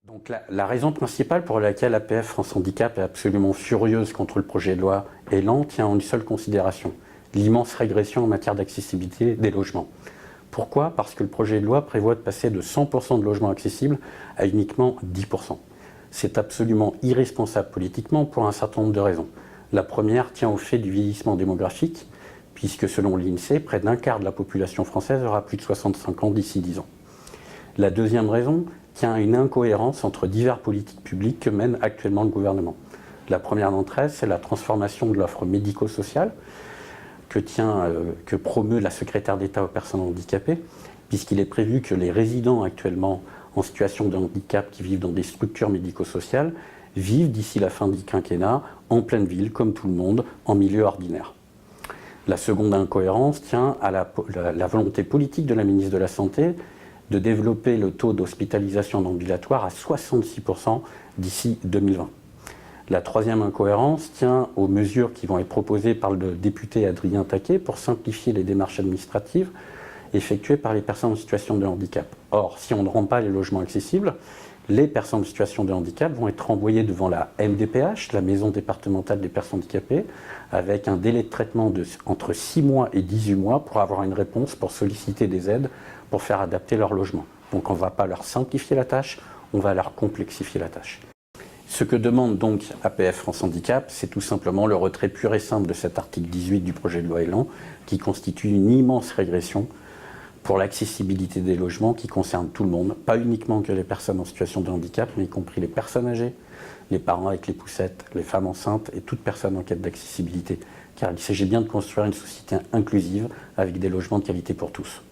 Donc la raison principale pour laquelle APF France Handicap est absolument furieuse contre le projet de loi Elan tient en une seule considération, l'immense régression en matière d'accessibilité des logements. Pourquoi? Parce que le projet de loi prévoit de passer de 100% de logements accessibles à uniquement 10%. C'est absolument irresponsable politiquement pour un certain nombre de raisons. La première tient au fait du vieillissement démographique, puisque selon l'INSEE, près d'un quart de la population française aura plus de 65 ans d'ici 10 ans. La deuxième raison tient à une incohérence entre diverses politiques publiques que mène actuellement le gouvernement. La première d'entre elles, c'est la transformation de l'offre médico-sociale que promeut la secrétaire d'État aux personnes handicapées, puisqu'il est prévu que les résidents actuellement en situation de handicap qui vivent dans des structures médico-sociales vivent d'ici la fin du quinquennat en pleine ville, comme tout le monde, en milieu ordinaire. La seconde incohérence tient à la volonté politique de la ministre de la Santé de développer le taux d'hospitalisation ambulatoire à 66% d'ici 2020. La troisième incohérence tient aux mesures qui vont être proposées par le député Adrien Taquet pour simplifier les démarches administratives effectuées par les personnes en situation de handicap. Or, si on ne rend pas les logements accessibles, les personnes en situation de handicap vont être renvoyées devant la MDPH, la Maison départementale des personnes handicapées, avec un délai de traitement entre 6 mois et 18 mois pour avoir une réponse, pour solliciter des aides, pour faire adapter leur logement. Donc on ne va pas leur simplifier la tâche, on va leur complexifier la tâche. Ce que demande donc APF France Handicap, c'est tout simplement le retrait pur et simple de cet article 18 du projet de loi Elan, qui constitue une immense régression pour l'accessibilité des logements qui concerne tout le monde, pas uniquement que les personnes en situation de handicap, mais y compris les personnes âgées, les parents avec les poussettes, les femmes enceintes et toute personne en quête d'accessibilité. Car il s'agit bien de construire une société inclusive avec des logements de qualité pour tous.